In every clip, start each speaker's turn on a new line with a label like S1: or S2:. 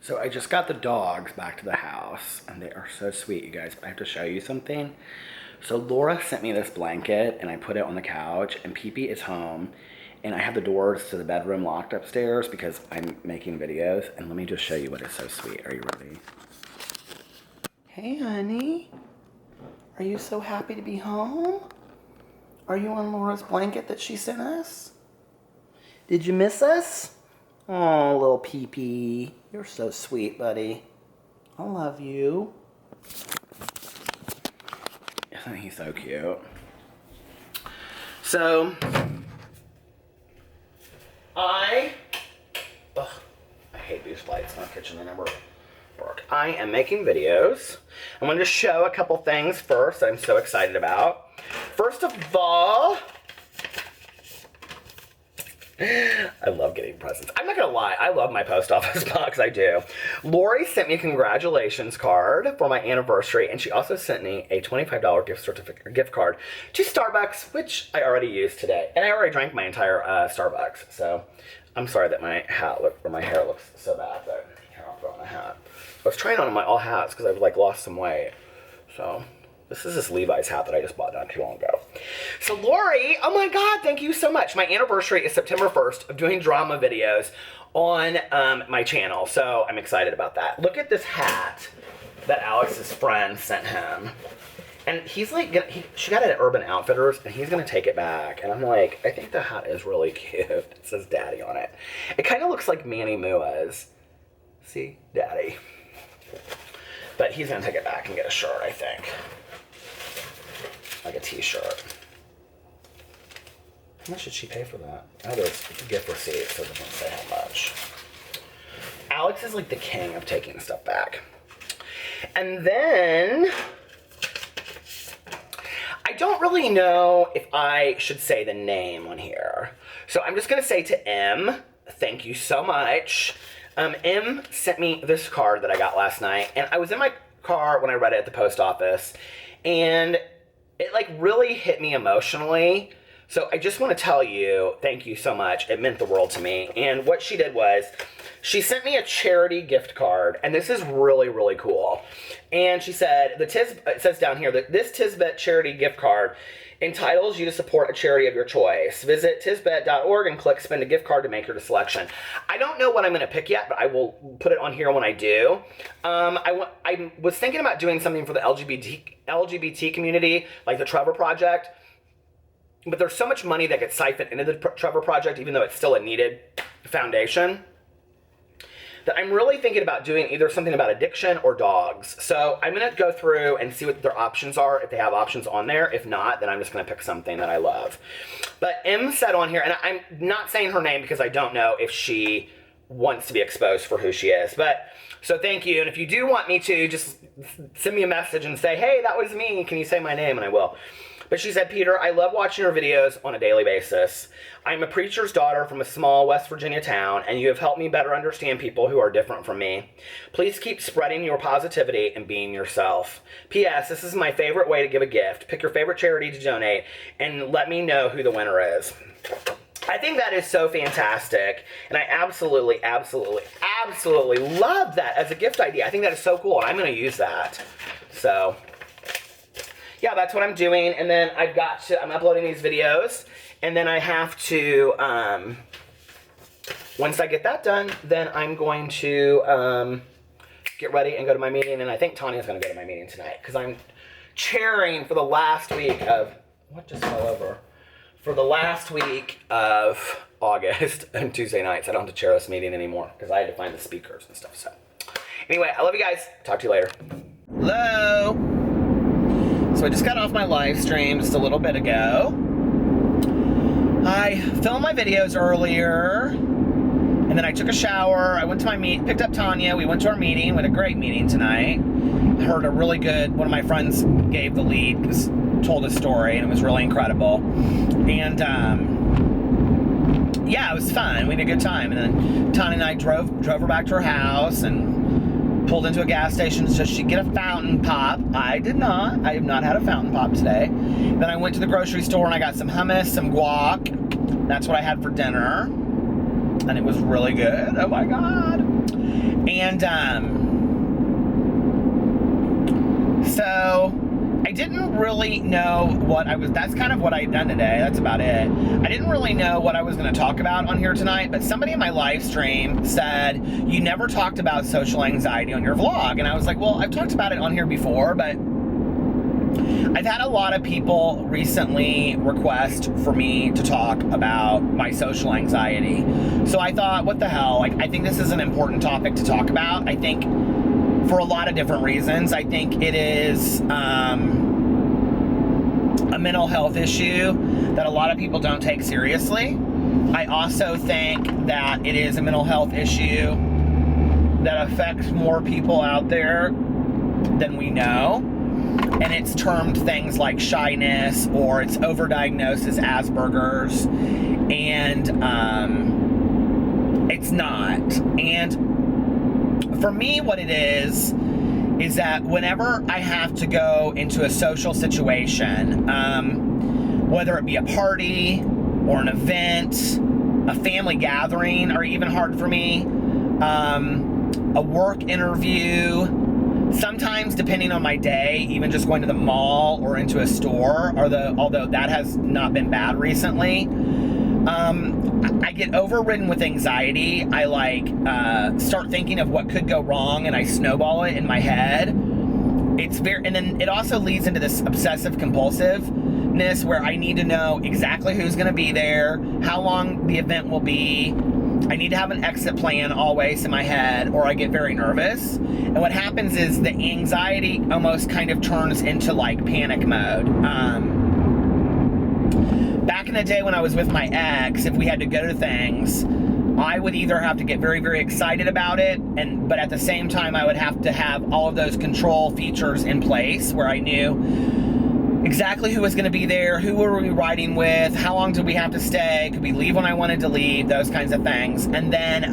S1: So I just got the dogs back to the house, and they are so sweet, you guys. I have to show you something. So Laura sent me this blanket, and I put it on the couch, and Pee-Pee is home, and I have the doors to the bedroom locked upstairs because I'm making videos, and let me just show you what is so sweet. Are you ready? Hey, honey. Are you so happy to be home? Are you on Laura's blanket that she sent us? Did you miss us? Oh, little Pee-Pee. You're so sweet, buddy. I love you. Isn't he so cute? So, I hate these lights in our kitchen. They never work. I am making videos. I'm going to show a couple things first that I'm so excited about. First of all, I love getting presents. I'm not gonna lie, I love my post office box, I do. Lori sent me a congratulations card for my anniversary, and she also sent me a $25 gift card to Starbucks, which I already used today. And I already drank my entire Starbucks, so I'm sorry that my hair looks so bad, but here, I'll put on a hat. I was trying on my all hats because I've lost some weight, so. This is this Levi's hat that I just bought not too long ago. So Lori, oh my God, thank you so much. My anniversary is September 1st of doing drama videos on my channel. So I'm excited about that. Look at this hat that Alex's friend sent him. And he's she got it at Urban Outfitters, and he's gonna take it back. And I'm like, I think the hat is really cute. It says Daddy on it. It kind of looks like Manny Mua's. See, Daddy. But he's gonna take it back and get a shirt, I think. Like a t-shirt. How much did she pay for that? Oh, there's a gift receipt, so it doesn't say how much. Alex is like the king of taking stuff back. And then, I don't really know if I should say the name on here. So I'm just gonna say to M, thank you so much. M sent me this card that I got last night, and I was in my car when I read it at the post office, and it really hit me emotionally. So I just want to tell you, thank you so much. It meant the world to me. And what she did was, she sent me a charity gift card, and this is really, really cool. And she said, it says down here that this Tisbet charity gift card entitles you to support a charity of your choice. Visit tisbet.org and click spend a gift card to make your selection. I don't know what I'm going to pick yet, but I will put it on here when I do. I was thinking about doing something for the LGBT community, like the Trevor Project. But there's so much money that gets siphoned into the Trevor Project, even though it's still a needed foundation, that I'm really thinking about doing either something about addiction or dogs. So I'm going to go through and see what their options are, if they have options on there. If not, then I'm just going to pick something that I love. But M said on here, and I'm not saying her name because I don't know if she wants to be exposed for who she is. But so thank you. And if you do want me to, just send me a message and say, hey, that was me. Can you say my name? And I will. But she said, Peter, I love watching your videos on a daily basis. I'm a preacher's daughter from a small West Virginia town, and you have helped me better understand people who are different from me. Please keep spreading your positivity and being yourself. P.S. This is my favorite way to give a gift. Pick your favorite charity to donate, and let me know who the winner is. I think that is so fantastic, and I absolutely, absolutely, absolutely love that as a gift idea. I think that is so cool, and I'm going to use that. So yeah, that's what I'm doing, and then I'm uploading these videos, and then I have to, once I get that done, then I'm going to get ready and go to my meeting, and I think Tanya's going to go to my meeting tonight, because I'm chairing for the last week of, what just fell over? For the last week of August and Tuesday nights. I don't have to chair this meeting anymore, because I had to find the speakers and stuff, so. Anyway, I love you guys. Talk to you later. Hello. So I just got off my live stream just a little bit ago. I filmed my videos earlier, and then I took a shower. I went to picked up Tanya. We went to our meeting. We had a great meeting tonight. I heard a really good, one of my friends gave the lead, told a story, and it was really incredible. And yeah, it was fun. We had a good time. And then Tanya and I drove her back to her house and pulled into a gas station so she'd get a fountain pop. I did not. I have not had a fountain pop today. Then I went to the grocery store and I got some hummus, some guac. That's what I had for dinner. And it was really good. Oh my God. And so I didn't really know that's kind of what I'd done today. That's about it. I didn't really know what I was going to talk about on here tonight, but somebody in my live stream said, you never talked about social anxiety on your vlog. And I was like, well, I've talked about it on here before, but I've had a lot of people recently request for me to talk about my social anxiety. So I thought, what the hell? Like, I think this is an important topic to talk about. I think for a lot of different reasons. I think it is a mental health issue that a lot of people don't take seriously. I also think that it is a mental health issue that affects more people out there than we know. And it's termed things like shyness, or it's overdiagnosed as Asperger's, and it's not. And for me, what it is that whenever I have to go into a social situation, whether it be a party or an event, a family gathering are even hard for me, a work interview, sometimes depending on my day, even just going to the mall or into a store, although that has not been bad recently, I get overridden with anxiety. I start thinking of what could go wrong, and I snowball it in my head. And then it also leads into this obsessive compulsiveness where I need to know exactly who's going to be there, how long the event will be. I need to have an exit plan always in my head, or I get very nervous. And what happens is the anxiety almost kind of turns into like panic mode. Back in the day when I was with my ex, if we had to go to things, I would either have to get very, very excited about it, but at the same time, I would have to have all of those control features in place where I knew exactly who was going to be there, who were we riding with, how long did we have to stay, could we leave when I wanted to leave, those kinds of things. And then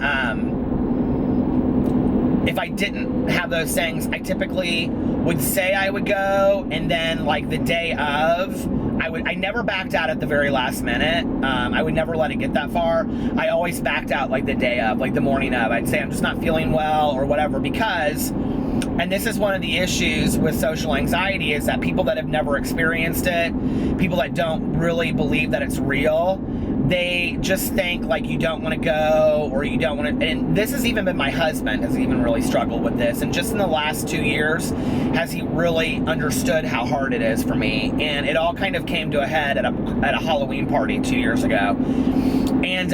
S1: if I didn't have those things, I typically would say I would go, and then like the day of, I never backed out at the very last minute. I would never let it get that far. I always backed out like the day of, like the morning of. I'd say I'm just not feeling well or whatever, because, and this is one of the issues with social anxiety, is that people that have never experienced it, people that don't really believe that it's real, they just think like you don't want to go, or you don't want to, and this has even been, my husband has even really struggled with this, and just in the last 2 years has he really understood how hard it is for me. And it all kind of came to a head at a Halloween party 2 years ago. And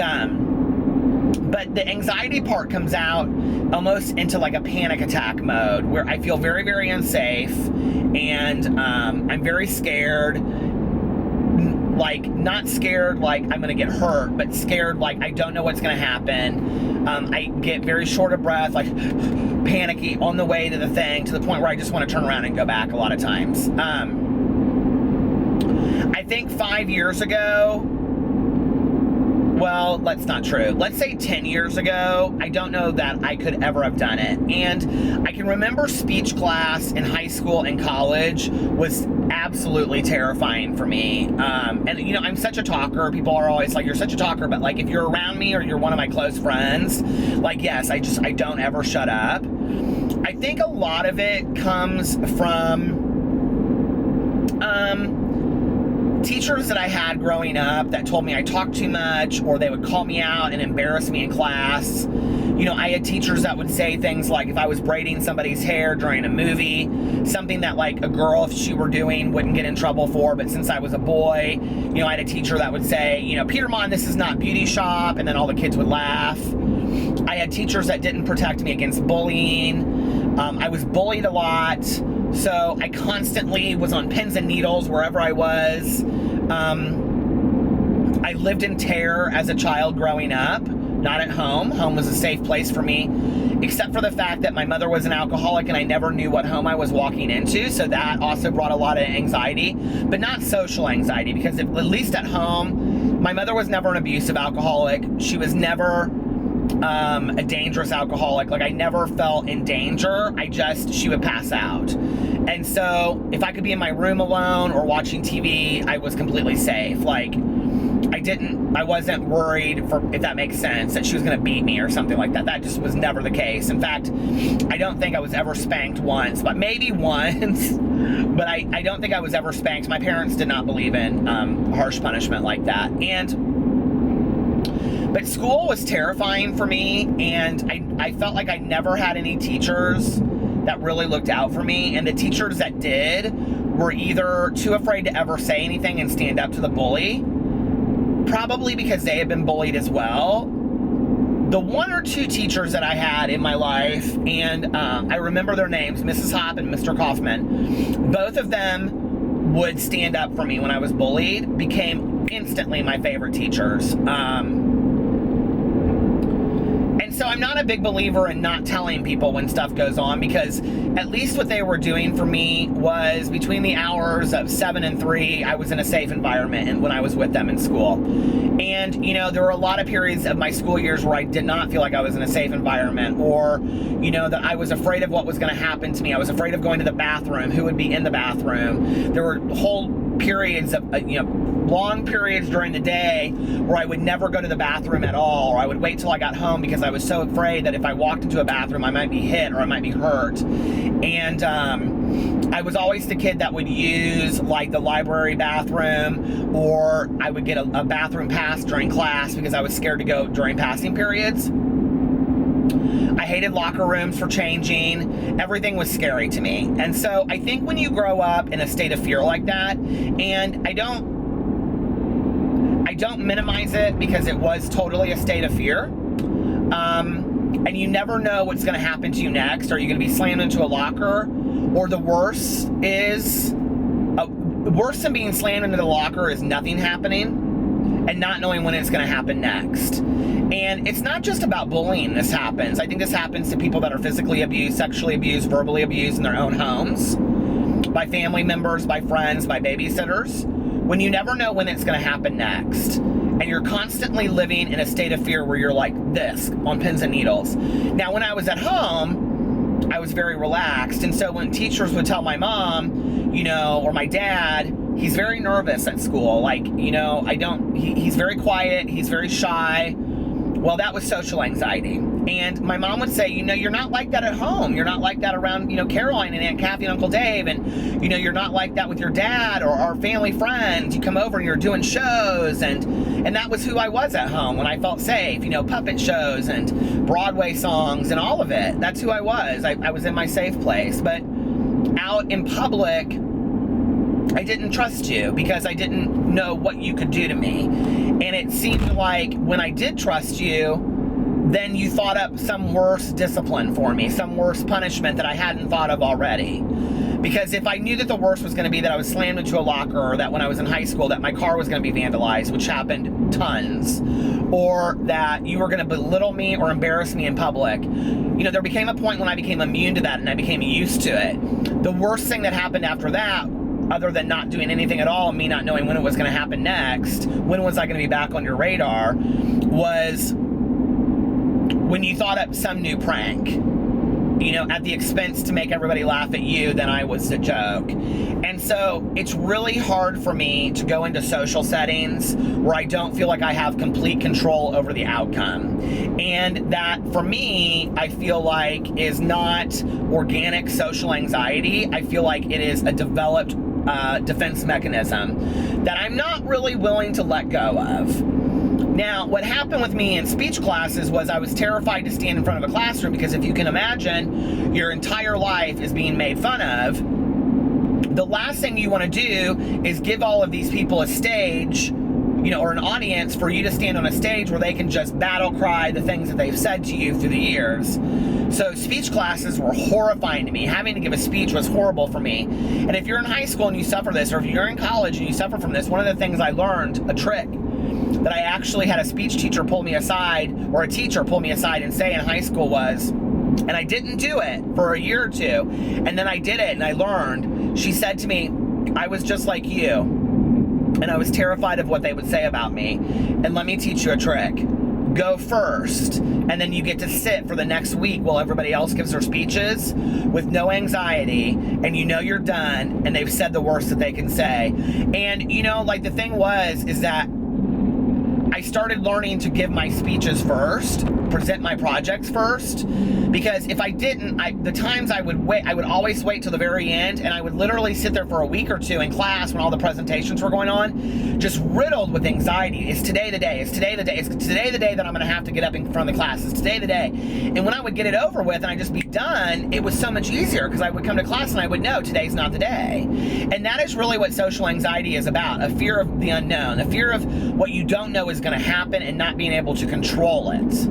S1: but the anxiety part comes out almost into like a panic attack mode where I feel very, very unsafe, and I'm very scared. Like, not scared like I'm gonna get hurt, but scared like I don't know what's gonna happen. I get very short of breath, like panicky on the way to the thing, to the point where I just want to turn around and go back a lot of times. I think 5 years ago, well, that's not true. Let's say 10 years ago, I don't know that I could ever have done it. And I can remember speech class in high school and college was absolutely terrifying for me. And you know, I'm such a talker. People are always like, you're such a talker, but like if you're around me or you're one of my close friends, like, yes, I don't ever shut up. I think a lot of it comes from teachers that I had growing up that told me I talked too much, or they would call me out and embarrass me in class. You know, I had teachers that would say things like, if I was braiding somebody's hair during a movie, something that like a girl, if she were doing, wouldn't get in trouble for, but since I was a boy, you know, I had a teacher that would say, you know, Peter Monn, this is not beauty shop, and then all the kids would laugh. I had teachers that didn't protect me against bullying. I was bullied a lot, so I constantly was on pins and needles wherever I was. I lived in terror as a child growing up, not at home. Home was a safe place for me, except for the fact that my mother was an alcoholic and I never knew what home I was walking into, so that also brought a lot of anxiety, but not social anxiety, because at least at home, my mother was never an abusive alcoholic. She was never a dangerous alcoholic. Like, I never felt in danger. She would pass out. And so if I could be in my room alone or watching TV, I was completely safe. Like, I wasn't worried, for, if that makes sense, that she was going to beat me or something like that. That just was never the case. In fact, I don't think I was ever spanked once, but maybe once. But I don't think I was ever spanked. My parents did not believe in harsh punishment like that. But school was terrifying for me, and I felt like I never had any teachers that really looked out for me, and the teachers that did were either too afraid to ever say anything and stand up to the bully, probably because they had been bullied as well. The one or two teachers that I had in my life, and I remember their names, Mrs. Hopp and Mr. Kaufman, both of them would stand up for me when I was bullied, became instantly my favorite teachers. And so I'm not a big believer in not telling people when stuff goes on, because at least what they were doing for me was between the hours of 7 and 3, I was in a safe environment and when I was with them in school. And, you know, there were a lot of periods of my school years where I did not feel like I was in a safe environment, or, you know, that I was afraid of what was going to happen to me. I was afraid of going to the bathroom, who would be in the bathroom. There were whole periods of, long periods during the day where I would never go to the bathroom at all, or I would wait till I got home because I was so afraid that if I walked into a bathroom I might be hit or I might be hurt. And I was always the kid that would use like the library bathroom, or I would get a bathroom pass during class because I was scared to go during passing periods. I hated locker rooms for changing. Everything was scary to me. And so I think when you grow up in a state of fear like that, and I don't minimize it because it was totally a state of fear. And you never know what's going to happen to you next. Are you going to be slammed into a locker? Or the worst is, worse than being slammed into the locker is nothing happening and not knowing when it's going to happen next. And it's not just about bullying this happens. I think this happens to people that are physically abused, sexually abused, verbally abused in their own homes, by family members, by friends, by babysitters. When you never know when it's going to happen next, and you're constantly living in a state of fear where you're like this, on pins and needles. Now, when I was at home, I was very relaxed, and so when teachers would tell my mom, you know, or my dad, he's very nervous at school, like, you know, he's very quiet, he's very shy. Well, that was social anxiety. And my mom would say, you know, you're not like that at home. You're not like that around, you know, Caroline and Aunt Kathy and Uncle Dave. And, you know, you're not like that with your dad or our family friends. You come over and you're doing shows. And that was who I was at home when I felt safe. You know, puppet shows and Broadway songs and all of it. That's who I was. I was in my safe place. But out in public, I didn't trust you because I didn't know what you could do to me. And it seemed like when I did trust you, then you thought up some worse discipline for me, some worse punishment that I hadn't thought of already. Because if I knew that the worst was going to be that I was slammed into a locker, or that when I was in high school that my car was going to be vandalized, which happened tons, or that you were going to belittle me or embarrass me in public, you know, there became a point when I became immune to that and I became used to it. The worst thing that happened after that, other than not doing anything at all and me not knowing when it was going to happen next, when was I going to be back on your radar, was when you thought up some new prank, you know, at the expense to make everybody laugh at you, then I was the joke. And so it's really hard for me to go into social settings where I don't feel like I have complete control over the outcome. And that, for me, I feel like is not organic social anxiety. I feel like it is a developed defense mechanism that I'm not really willing to let go of. Now, what happened with me in speech classes was I was terrified to stand in front of a classroom, because if you can imagine, your entire life is being made fun of. The last thing you want to do is give all of these people a stage, you know, or an audience for you to stand on a stage where they can just battle cry the things that they've said to you through the years. So speech classes were horrifying to me. Having to give a speech was horrible for me. And if you're in high school and you suffer this, or if you're in college and you suffer from this, one of the things I learned, a trick, that I actually had a speech teacher pull me aside, or a teacher pull me aside and say in high school was, and I didn't do it for a year or two, and then I did it and I learned. She said to me, I was just like you, and I was terrified of what they would say about me, and let me teach you a trick. Go first, and then you get to sit for the next week while everybody else gives their speeches with no anxiety, and you know you're done, and they've said the worst that they can say. And, you know, like, the thing is that I started learning to give my speeches first, present my projects first, because if I didn't, the times I would wait, I would always wait till the very end, and I would literally sit there for a week or two in class when all the presentations were going on, just riddled with anxiety. Is today the day? Is today the day? Is today the day that I'm going to have to get up in front of the class? Is today the day? And when I would get it over with and I'd just be done, it was so much easier because I would come to class and I would know today's not the day. And that is really what social anxiety is about, a fear of the unknown, a fear of what you don't know is going to happen and not being able to control it.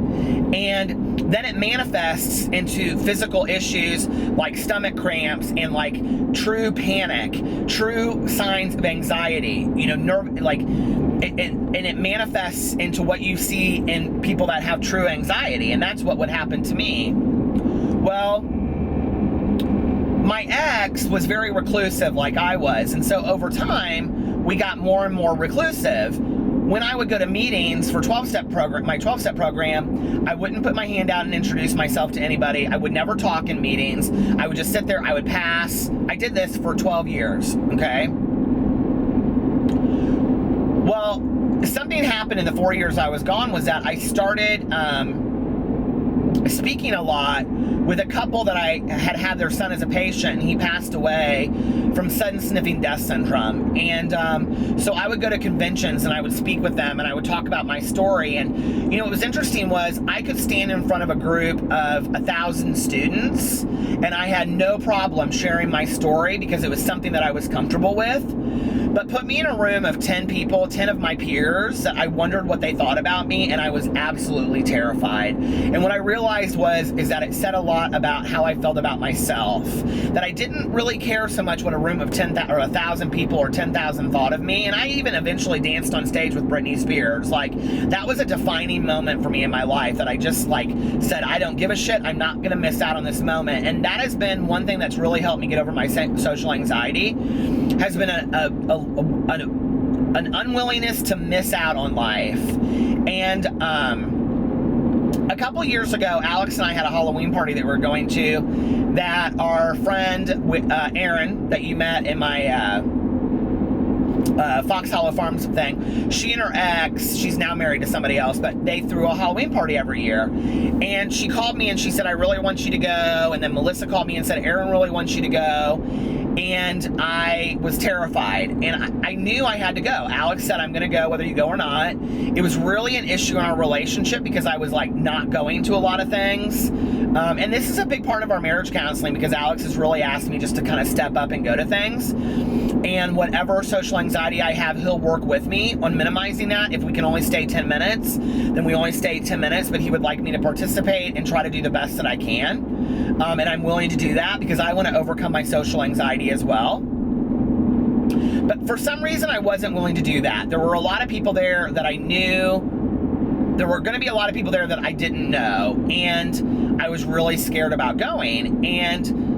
S1: And then it manifests into physical issues like stomach cramps and like true panic, true signs of anxiety, you know, and it manifests into what you see in people that have true anxiety. And that's what would happen to me. Well, my ex was very reclusive like I was. And so over time, we got more and more reclusive. When I would go to meetings for my 12-step program, I wouldn't put my hand out and introduce myself to anybody. I would never talk in meetings. I would just sit there, I would pass. I did this for 12 years, okay? Well, something happened in the 4 years I was gone was that I started speaking a lot with a couple that I had their son as a patient, and he passed away from sudden sniffing death syndrome. And so I would go to conventions and I would speak with them and I would talk about my story. And you know what was interesting was I could stand in front of a group of 1,000 students and I had no problem sharing my story because it was something that I was comfortable with. But put me in a room of 10 people, 10 of my peers, that I wondered what they thought about me, and I was absolutely terrified. And what I realized is that it said a lot about how I felt about myself, that I didn't really care so much what a room of 10,000 or 1,000 people or 10,000 thought of me. And I even eventually danced on stage with Britney Spears. Like, that was a defining moment for me in my life, that I just like said, I don't give a shit, I'm not gonna miss out on this moment. And that has been one thing that's really helped me get over my social anxiety, has been an unwillingness to miss out on life. And a couple years ago, Alex and I had a Halloween party that we were going to, that our friend Erin, that you met in my Fox Hollow Farms thing, she and her ex, she's now married to somebody else, but they threw a Halloween party every year. And she called me and she said, I really want you to go. And then Melissa called me and said, Erin really wants you to go. And I was terrified, and I knew I had to go. Alex said, I'm gonna go whether you go or not. It was really an issue in our relationship because I was like not going to a lot of things. And this is a big part of our marriage counseling because Alex has really asked me just to kind of step up and go to things. And whatever social anxiety I have, he'll work with me on minimizing that. If we can only stay 10 minutes, then we only stay 10 minutes, but he would like me to participate and try to do the best that I can. And I'm willing to do that because I want to overcome my social anxiety as well. But for some reason, I wasn't willing to do that. There were a lot of people there that I knew. There were going to be a lot of people there that I didn't know. And I was really scared about going. And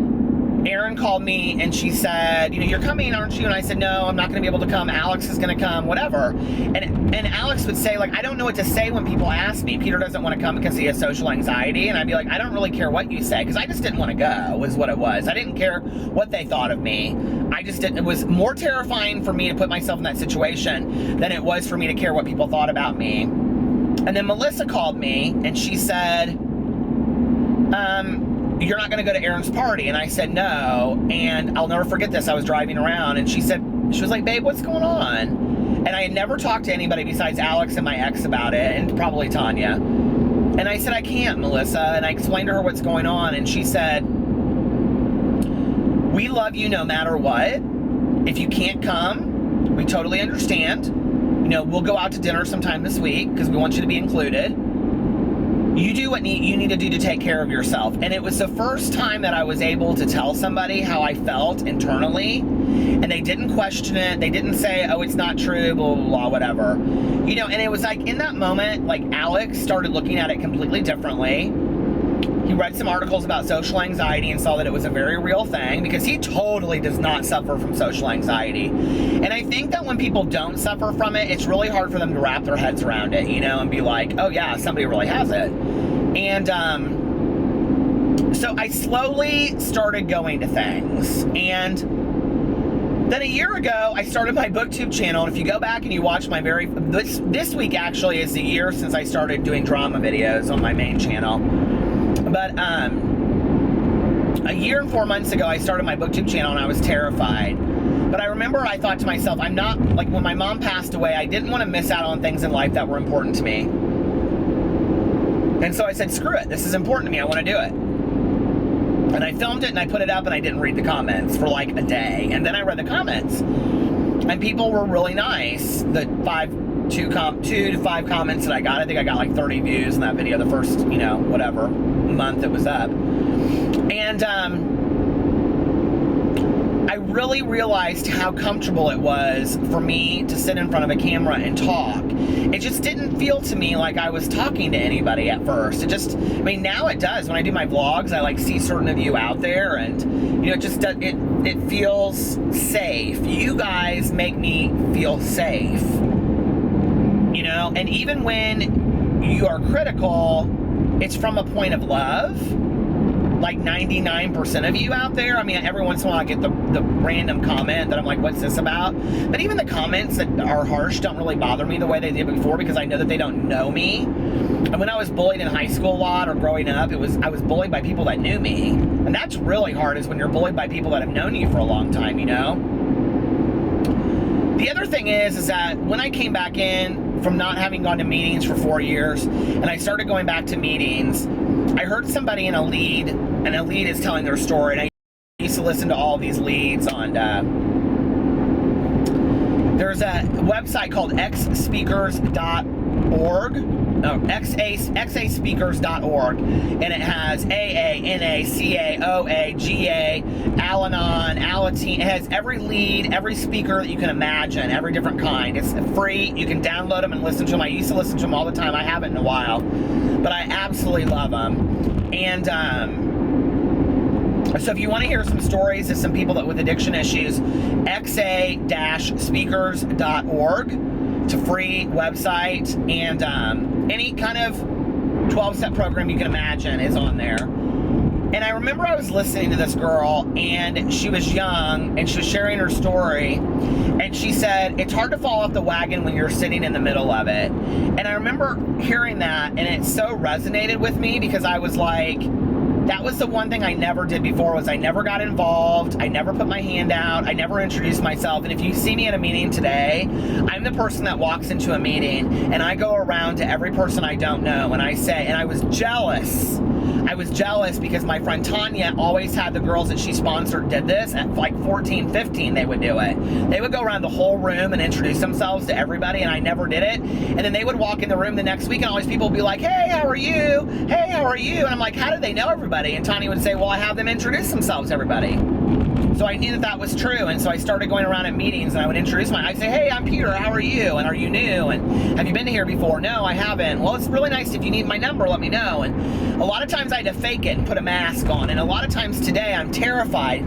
S1: Erin called me and she said, you know, you're coming, aren't you? And I said, no, I'm not going to be able to come. Alex is going to come, whatever. And Alex would say, like, I don't know what to say when people ask me. Peter doesn't want to come because he has social anxiety. And I'd be like, I don't really care what you say because I just didn't want to go, was what it was. I didn't care what they thought of me. I just didn't. It was more terrifying for me to put myself in that situation than it was for me to care what people thought about me. And then Melissa called me and she said, you're not going to go to Erin's party. And I said, no. And I'll never forget this. I was driving around and she was like, babe, what's going on? And I had never talked to anybody besides Alex and my ex about it, and probably Tanya. And I said, I can't, Melissa. And I explained to her what's going on. And she said, we love you no matter what. If you can't come, we totally understand. You know, we'll go out to dinner sometime this week because we want you to be included. You do what you need to do to take care of yourself. And it was the first time that I was able to tell somebody how I felt internally, and they didn't question it. They didn't say, oh, it's not true, blah, blah, blah, whatever. You know, and it was like in that moment, like Alex started looking at it completely differently. He read some articles about social anxiety and saw that it was a very real thing because he totally does not suffer from social anxiety. And I think that when people don't suffer from it, it's really hard for them to wrap their heads around it, you know, and be like, oh yeah, somebody really has it. And so I slowly started going to things. And Then a year ago, I started my booktube channel, and if you go back and you watch my this week actually is the year since I started doing drama videos on my main channel. But a year and 4 months ago, I started my booktube channel, and I was terrified. But I remember I thought to myself, I'm not, like when my mom passed away, I didn't want to miss out on things in life that were important to me. And so I said, screw it, this is important to me, I want to do it. And I filmed it and I put it up, and I didn't read the comments for like a day. And then I read the comments, and people were really nice. The 2 to 5 comments that I got, I think I got like 30 views in that video the first, whatever month it was up. And I really realized how comfortable it was for me to sit in front of a camera and talk. It just didn't feel to me like I was talking to anybody at first. Now it does. When I do my vlogs, I like see certain of you out there, and it feels safe. You guys make me feel safe. And even when you are critical, it's from a point of love. Like 99% of you out there. Every once in a while I get the random comment that I'm like, what's this about? But even the comments that are harsh don't really bother me the way they did before, because I know that they don't know me. And when I was bullied in high school a lot or growing up, I was bullied by people that knew me. And that's really hard, is when you're bullied by people that have known you for a long time, The other thing is that when I came back in from not having gone to meetings for 4 years, and I started going back to meetings, I heard somebody in a lead, and a lead is telling their story, and I used to listen to all these leads on, there's a website called xspeakers.org, xaspeakers.org, and it has AA, NA, CA, OA, GA, Al-Anon, Alateen. It has every lead, every speaker that you can imagine, every different kind. It's free. You can download them and listen to them. I used to listen to them all the time. I haven't in a while, but I absolutely love them. And so if you want to hear some stories of some people that with addiction issues, xa-speakers.org. It's a free website, and any kind of 12-step program you can imagine is on there. And I remember I was listening to this girl, and she was young, and she was sharing her story, and she said, it's hard to fall off the wagon when you're sitting in the middle of it. And I remember hearing that, and it so resonated with me, because I was like, that was the one thing I never did before, was I never got involved, I never put my hand out, I never introduced myself. And if you see me at a meeting today, I'm the person that walks into a meeting, and I go around to every person I don't know, and I say, and I was jealous. I was jealous because my friend Tanya always had the girls that she sponsored did this. At like 14, 15, they would do it. They would go around the whole room and introduce themselves to everybody, and I never did it. And then they would walk in the room the next week, and all these people would be like, hey, how are you? Hey, how are you? And I'm like, how do they know everybody? And Tanya would say, well, I have them introduce themselves to everybody. So I knew that that was true, and so I started going around at meetings, and I would introduce I'd say, hey, I'm Peter, how are you? And are you new? And have you been here before? No, I haven't. Well, it's really nice. If you need my number, let me know. And a lot of times I had to fake it and put a mask on, and a lot of times today I'm terrified.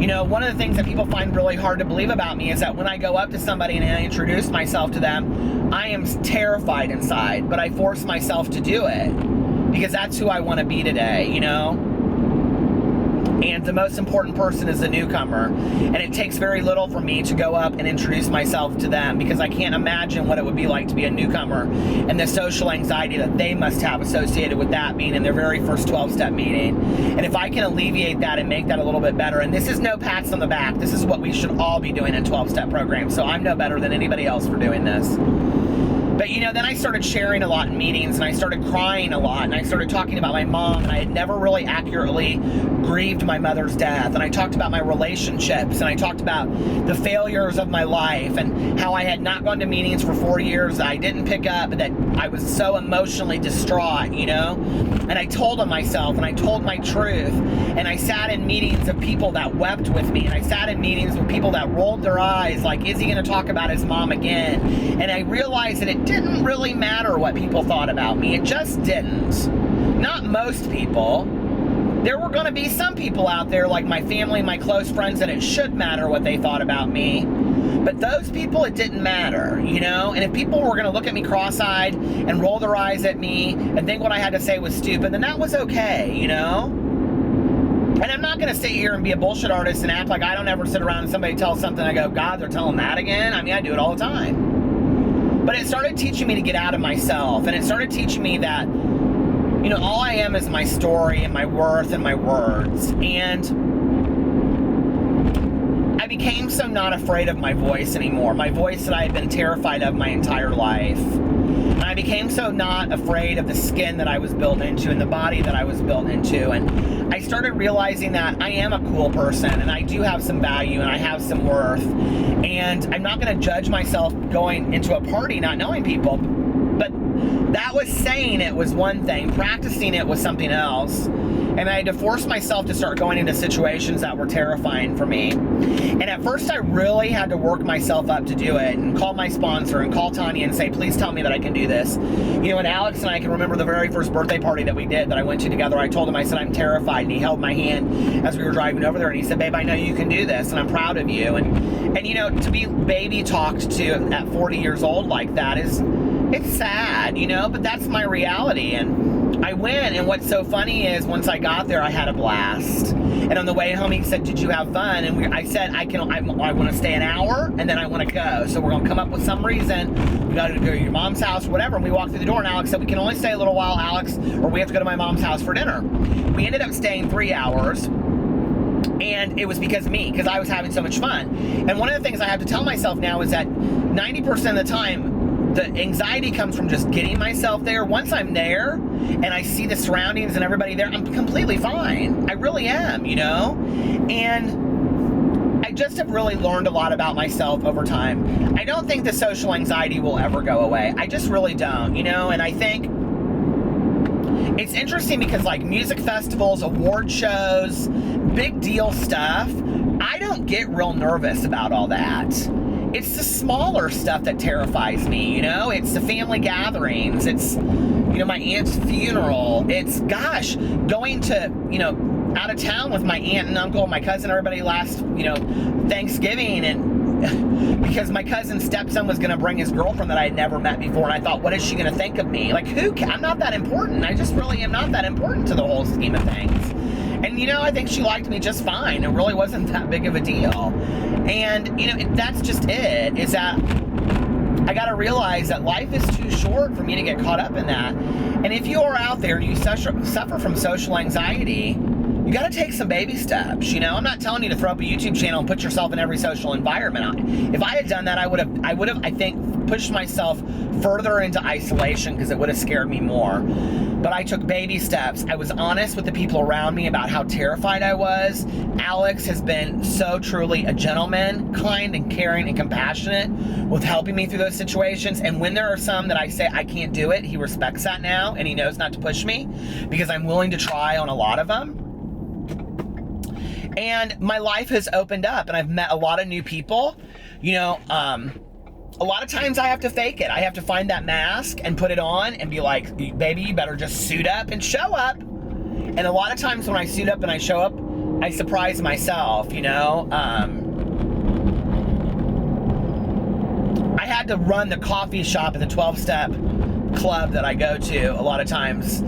S1: You know, one of the things that people find really hard to believe about me is that when I go up to somebody and I introduce myself to them, I am terrified inside, but I force myself to do it because that's who I want to be today, you know? And the most important person is the newcomer. And it takes very little for me to go up and introduce myself to them because I can't imagine what it would be like to be a newcomer and the social anxiety that they must have associated with that being in their very first 12-step meeting. And if I can alleviate that and make that a little bit better, and this is no pats on the back, this is what we should all be doing in 12-step programs. So I'm no better than anybody else for doing this. But, you know, then I started sharing a lot in meetings, and I started crying a lot, and I started talking about my mom, and I had never really accurately grieved my mother's death, and I talked about my relationships, and I talked about the failures of my life, and how I had not gone to meetings for 4 years, that I didn't pick up, that I was so emotionally distraught, you know? And I told on myself, and I told my truth, and I sat in meetings of people that wept with me, and I sat in meetings with people that rolled their eyes, like, is he going to talk about his mom again? And I realized that it didn't really matter what people thought about me. It just didn't. Not most people. There were going to be some people out there, like my family, my close friends, that it should matter what they thought about me. But those people, it didn't matter, you know? And if people were going to look at me cross-eyed and roll their eyes at me and think what I had to say was stupid, then that was okay, you know? And I'm not going to sit here and be a bullshit artist and act like I don't ever sit around and somebody tells something, I go, God, they're telling that again? I mean, I do it all the time. But it started teaching me to get out of myself. And it started teaching me that, you know, all I am is my story and my worth and my words. And I became so not afraid of my voice anymore. My voice that I had been terrified of my entire life. And I became so not afraid of the skin that I was built into and the body that I was built into. And I started realizing that I am a cool person and I do have some value and I have some worth. And I'm not going to judge myself going into a party not knowing people. But that was saying it was one thing. Practicing it was something else. And I had to force myself to start going into situations that were terrifying for me. And at first I really had to work myself up to do it and call my sponsor and call Tanya and say, please tell me that I can do this. You know, and Alex and I can remember the very first birthday party that we did that I went to together. I told him, I said, I'm terrified. And he held my hand as we were driving over there and he said, babe, I know you can do this and I'm proud of you. And you know, to be baby talked to at 40 years old like that it's sad, you know, but that's my reality. And I went, and what's so funny is once I got there, I had a blast. And on the way home, he said, did you have fun? And I said, I want to stay an hour, and then I want to go. So we're going to come up with some reason. We got to go to your mom's house or whatever. And we walked through the door, and Alex said, we can only stay a little while, Alex, or we have to go to my mom's house for dinner. We ended up staying 3 hours. And it was because of me, because I was having so much fun. And one of the things I have to tell myself now is that 90% of the time, the anxiety comes from just getting myself there. Once I'm there and I see the surroundings and everybody there, I'm completely fine. I really am, you know? And I just have really learned a lot about myself over time. I don't think the social anxiety will ever go away. I just really don't, you know? And I think it's interesting because like music festivals, award shows, big deal stuff, I don't get real nervous about all that. It's the smaller stuff that terrifies me, you know? It's the family gatherings. It's, you know, my aunt's funeral. It's, gosh, going to, you know, out of town with my aunt and uncle, my cousin, everybody last, you know, Thanksgiving. And because my cousin's stepson was going to bring his girlfriend that I had never met before. And I thought, what is she going to think of me? Like, I'm not that important. I just really am not that important to the whole scheme of things. And, you know, I think she liked me just fine. It really wasn't that big of a deal. And, you know, that's just it, is that I got to realize that life is too short for me to get caught up in that. And if you are out there and you suffer from social anxiety, you got to take some baby steps, you know? I'm not telling you to throw up a YouTube channel and put yourself in every social environment. If I had done that, I would have, I think, pushed myself further into isolation because it would have scared me more. But I took baby steps. I was honest with the people around me about how terrified I was. Alex has been so truly a gentleman, kind and caring and compassionate with helping me through those situations. And when there are some that I say I can't do it, he respects that now and he knows not to push me because I'm willing to try on a lot of them. And my life has opened up and I've met a lot of new people. You know, a lot of times I have to fake it. I have to find that mask and put it on and be like, baby, you better just suit up and show up. And a lot of times when I suit up and I show up, I surprise myself, you know. I had to run the coffee shop at the 12-step club that I go to a lot of times.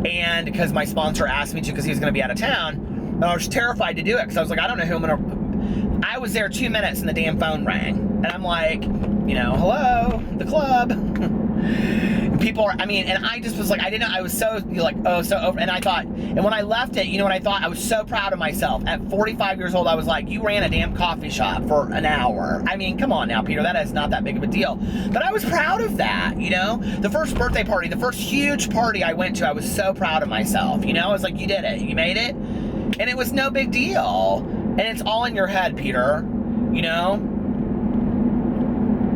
S1: And because my sponsor asked me to because he was going to be out of town. And I was terrified to do it because I was like, I don't know who I'm going to... I was there 2 minutes and the damn phone rang. And I'm like, you know, hello, the club. And people are, I mean, and I just was like, I didn't know, I was so, like, oh, so over. And I thought, and when I left it, you know what I thought? I was so proud of myself. At 45 years old, I was like, you ran a damn coffee shop for an hour. I mean, come on now, Peter, that is not that big of a deal. But I was proud of that, you know? The first birthday party, the first huge party I went to, I was so proud of myself, you know? I was like, you did it, you made it. And it was no big deal. And it's all in your head, Peter, you know?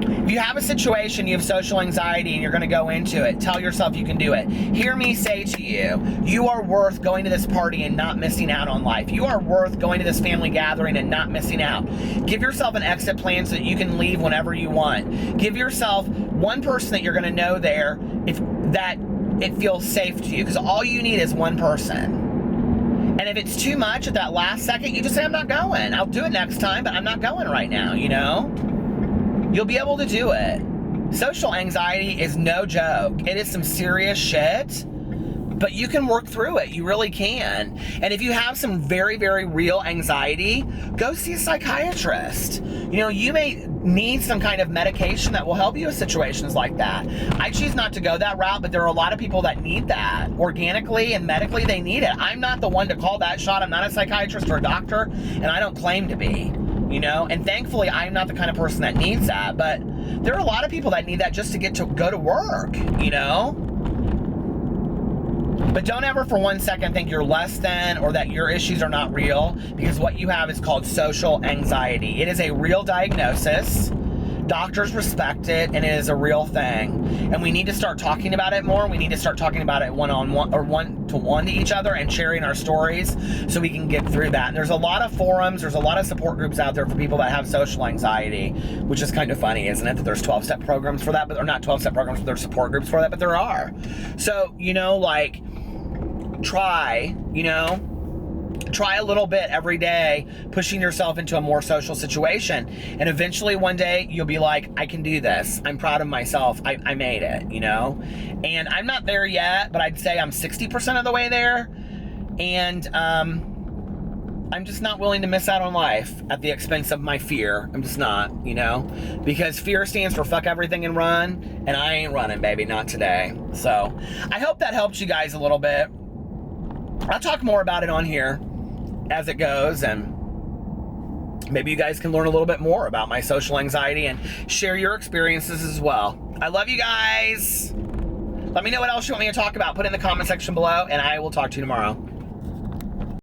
S1: If you have a situation, you have social anxiety, and you're going to go into it, tell yourself you can do it. Hear me say to you, you are worth going to this party and not missing out on life. You are worth going to this family gathering and not missing out. Give yourself an exit plan so that you can leave whenever you want. Give yourself one person that you're going to know there if that it feels safe to you, because all you need is one person. And if it's too much at that last second, you just say, I'm not going. I'll do it next time, but I'm not going right now, you know? You'll be able to do it. Social anxiety is no joke. It is some serious shit. But you can work through it. You really can. And if you have some very, very real anxiety, go see a psychiatrist. You know, you may need some kind of medication that will help you in situations like that. I choose not to go that route, but there are a lot of people that need that. Organically and medically, they need it. I'm not the one to call that shot. I'm not a psychiatrist or a doctor, and I don't claim to be. You know, and thankfully I'm not the kind of person that needs that, but there are a lot of people that need that just to get to go to work, you know? But don't ever for 1 second think you're less than or that your issues are not real, because what you have is called social anxiety. It is a real diagnosis. Doctors respect it, and it is a real thing. And we need to start talking about it more. We need to start talking about it one-on-one or one-to-one to each other and sharing our stories so we can get through that. And there's a lot of forums, there's a lot of support groups out there for people that have social anxiety, which is kind of funny, isn't it? That there's 12-step programs for that, but they're not 12-step programs, but there's support groups for that, but there are. So, you know, like, try a little bit every day, pushing yourself into a more social situation. And eventually one day you'll be like, I can do this. I'm proud of myself. I made it, you know? And I'm not there yet, but I'd say I'm 60% of the way there. And I'm just not willing to miss out on life at the expense of my fear. I'm just not, you know? Because fear stands for fuck everything and run. And I ain't running, baby, not today. So I hope that helps you guys a little bit. I'll talk more about it on here as it goes, and maybe you guys can learn a little bit more about my social anxiety and share your experiences as well. I love you guys. Let me know what else you want me to talk about. Put it in the comment section below, and I will talk to you tomorrow.